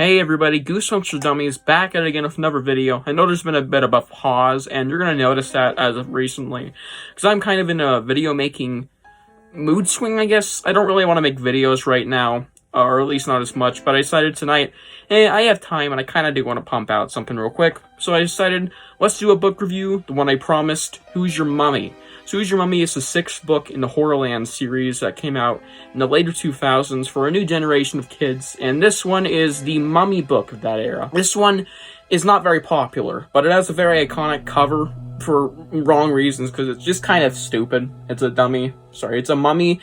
Hey everybody, Goosebumps for Dummies back at it again with another video. I know there's been a bit of a pause, and you're going to notice that as of recently, because I'm kind of in a video making mood swing, I guess. I don't really want to make videos right now, or at least not as much, but I decided tonight, hey, I have time, and I kind of do want to pump out something real quick. So I decided, let's do a book review, the one I promised, Who's Your Mummy? So Who's Your Mummy is the 6th book in the Horrorland series that came out in the later 2000s for a new generation of kids, and this one is the mummy book of that era. This one is not very popular, but it has a very iconic cover for wrong reasons, because it's just kind of stupid. It's a mummy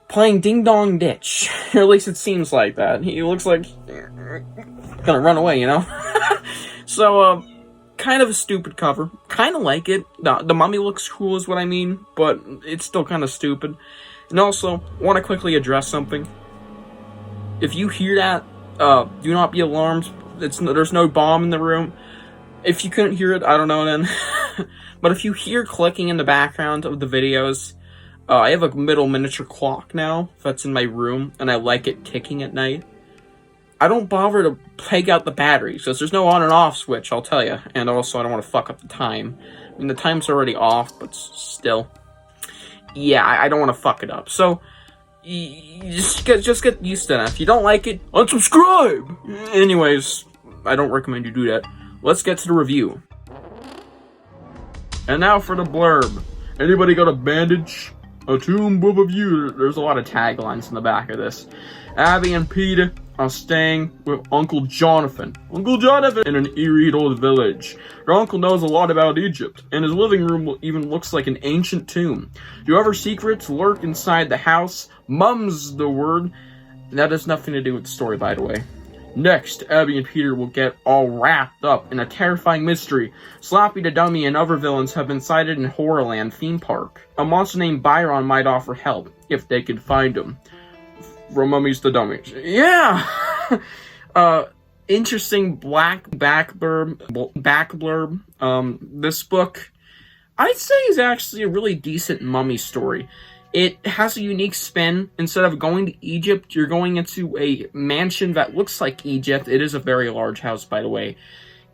playing Ding Dong Ditch, or at least it seems like that. He looks like gonna run away, you know? So, kind of a stupid cover. Kind of like it. The mummy looks cool is what I mean, but it's still kind of stupid. And also, want to quickly address something. If you hear that, do not be alarmed. There's no bomb in the room. If you couldn't hear it, I don't know then. But if you hear clicking in the background of the videos, I have a middle miniature clock now that's in my room, and I like it ticking at night. I don't bother to take out the batteries, because there's no on and off switch, I'll tell you. And also, I don't want to fuck up the time. I mean, the time's already off, but still. Yeah, I don't want to fuck it up. So, just get used to that. If you don't like it, unsubscribe! Anyways, I don't recommend you do that. Let's get to the review. And now for the blurb. Anybody got a bandage? A tomb with a view. There's a lot of taglines in the back of this. Abby and Peter are staying with Uncle Jonathan. In an eerie old village. Their uncle knows a lot about Egypt, and his living room even looks like an ancient tomb. Do other secrets lurk inside the house? Mum's the word. That has nothing to do with the story, by the way. Next, Abby and Peter will get all wrapped up in a terrifying mystery. Slappy the Dummy and other villains have been sighted in Horrorland theme park. A monster named Byron might offer help, if they could find him. From Mummies to Dummies. Yeah! Interesting back blurb. This book, I'd say, is actually a really decent mummy story. It has a unique spin. Instead of going to Egypt, you're going into a mansion that looks like Egypt. It is a very large house, by the way.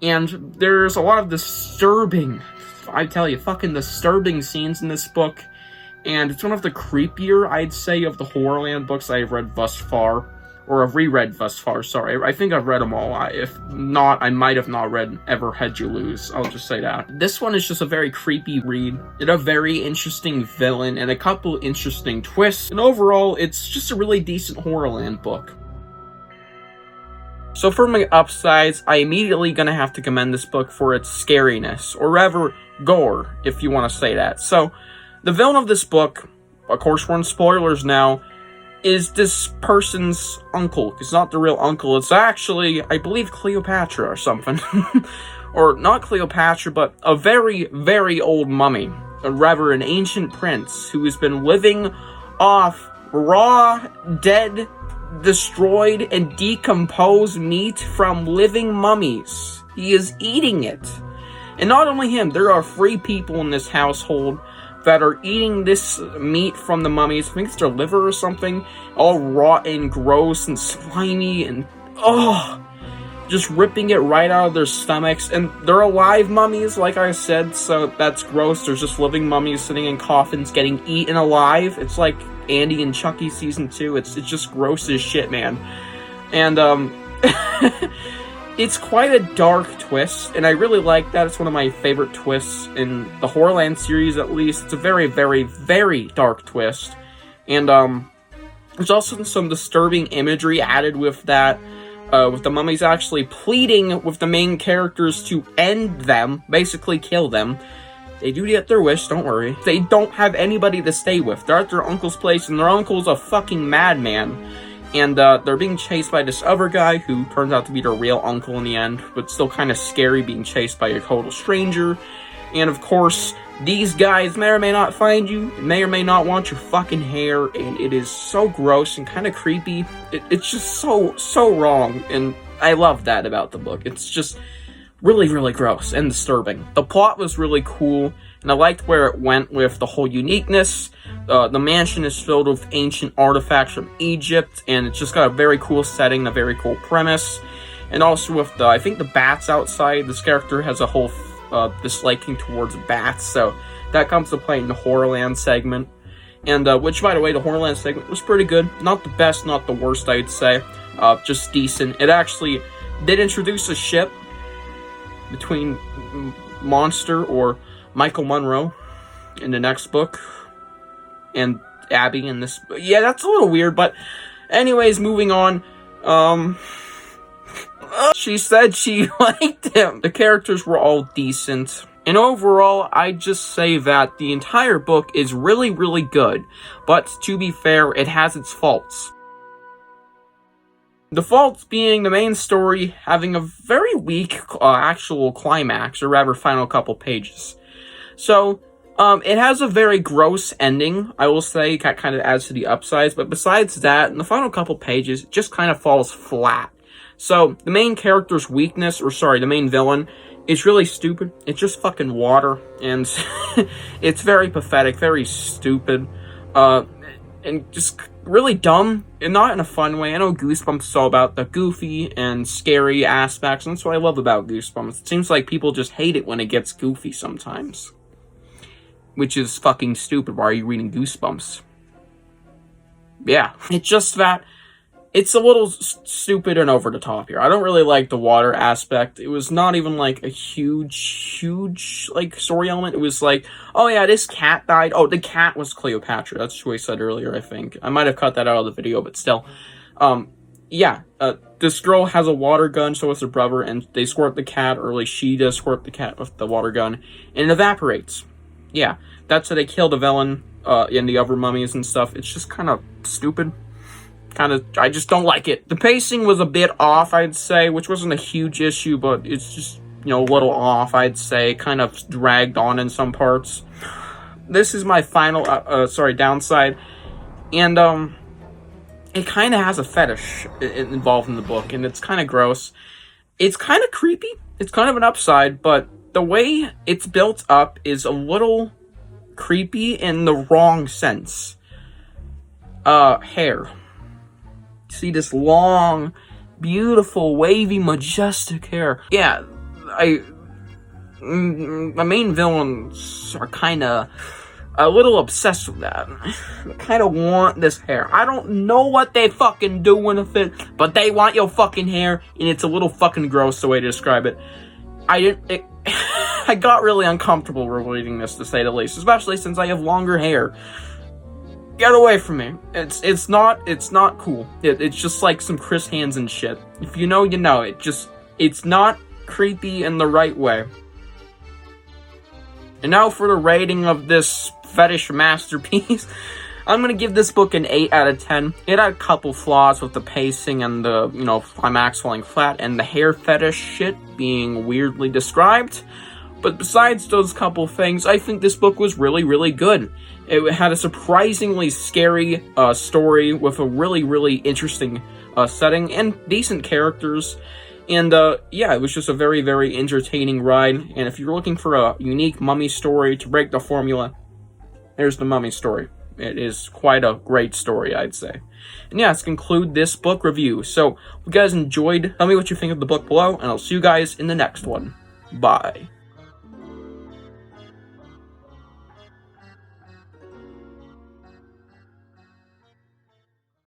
And there's a lot of disturbing, I tell you, fucking disturbing scenes in this book. And it's one of the creepier, I'd say, of the Horrorland books I've read thus far. Or I've reread thus far, sorry. I think I've read them all. If not, I might have not read Ever Had You Lose. I'll just say that. This one is just a very creepy read. It had a very interesting villain and a couple interesting twists. And overall, it's just a really decent Horrorland book. So for my upsides, I immediately gonna have to commend this book for its scariness. Or rather, gore, if you want to say that. So, the villain of this book, of course we're in spoilers now, is this person's uncle. It's not the real uncle, it's actually, I believe, Cleopatra or something. Or not Cleopatra, but a very, very old mummy. Or rather, an ancient prince who has been living off raw, dead, destroyed, and decomposed meat from living mummies. He is eating it. And not only him, there are 3 people in this household that are eating this meat from the mummies. I think it's their liver or something. All rotten, gross, and slimy, and just ripping it right out of their stomachs. And they're alive mummies, like I said, so that's gross. There's just living mummies sitting in coffins getting eaten alive. It's like Andy and Chucky season 2. It's just gross as shit, man. And it's quite a dark twist, and I really like that. It's one of my favorite twists in the Horrorland series, at least. It's a very, very, very dark twist. And, there's also some disturbing imagery added with that, with the mummies actually pleading with the main characters to end them, basically kill them. They do get their wish, don't worry. They don't have anybody to stay with. They're at their uncle's place, and their uncle's a fucking madman. And, they're being chased by this other guy who turns out to be their real uncle in the end, but still kind of scary being chased by a total stranger. And, of course, these guys may or may not find you, may or may not want your fucking hair, and it is so gross and kind of creepy. It's just so wrong, and I love that about the book. It's just really, really gross and disturbing. The plot was really cool, and I liked where it went with the whole uniqueness. The mansion is filled with ancient artifacts from Egypt, and it's just got a very cool setting, a very cool premise. And also with the, I think the bats outside, this character has a whole disliking towards bats, so that comes to play in the Horrorland segment. And, which, by the way, the Horrorland segment was pretty good. Not the best, not the worst, I'd say. Just decent. It actually did introduce a ship between Monster, or Michael Monroe, in the next book, and Abby in this. Yeah, that's a little weird, but anyways, moving on. She said she liked him. The characters were all decent. And overall, I'd just say that the entire book is really, really good. But to be fair, it has its faults. The faults being the main story having a very weak actual climax, or rather final couple pages. So, it has a very gross ending, I will say, that kind of adds to the upsides, but besides that, in the final couple pages, it just kind of falls flat. So, the main character's weakness, or sorry, the main villain, is really stupid. It's just fucking water, and it's very pathetic, very stupid, and just really dumb, and not in a fun way. I know Goosebumps is all about the goofy and scary aspects, and that's what I love about Goosebumps. It seems like people just hate it when it gets goofy sometimes. Which is fucking stupid. Why are you reading Goosebumps? Yeah. It's just that it's a little stupid and over the top here. I don't really like the water aspect. It was not even like a huge like story element. It was like, oh yeah, this cat died. Oh, the cat was Cleopatra. That's what I said earlier, I think. I might have cut that out of the video, but still. Yeah, this girl has a water gun, so does her brother, and they squirt the cat, or at least she does squirt the cat with the water gun, and it evaporates. Yeah, that's how they kill the villain, in the other mummies and stuff. It's just kind of stupid. I just don't like it. The pacing was a bit off, I'd say, which wasn't a huge issue, but it's just, you know, a little off, I'd say. Kind of dragged on in some parts. This is my final, downside. And, it kind of has a fetish involved in the book, and it's kind of gross. It's kind of creepy. It's kind of an upside, but the way it's built up is a little creepy in the wrong sense. Hair. See this long, beautiful, wavy, majestic hair. Yeah, the main villains are kind of a little obsessed with that. They kind of want this hair. I don't know what they fucking doing with it, but they want your fucking hair, and it's a little fucking gross the way to describe it. I got really uncomfortable reading this, to say the least, especially since I have longer hair. Get away from me. It's not cool. It's just like some Chris Hansen shit. If you know, you know. It's not creepy in the right way. And now for the rating of this fetish masterpiece. I'm gonna give this book an 8 out of 10. It had a couple flaws with the pacing and the, you know, climax falling flat and the hair fetish shit being weirdly described. But besides those couple things, I think this book was really, really good. It had a surprisingly scary story with a really, really interesting setting and decent characters. And yeah, it was just a very, very entertaining ride. And if you're looking for a unique mummy story to break the formula, there's the mummy story. It is quite a great story, I'd say. And yeah, let's conclude this book review. So, if you guys enjoyed, tell me what you think of the book below, and I'll see you guys in the next one. Bye.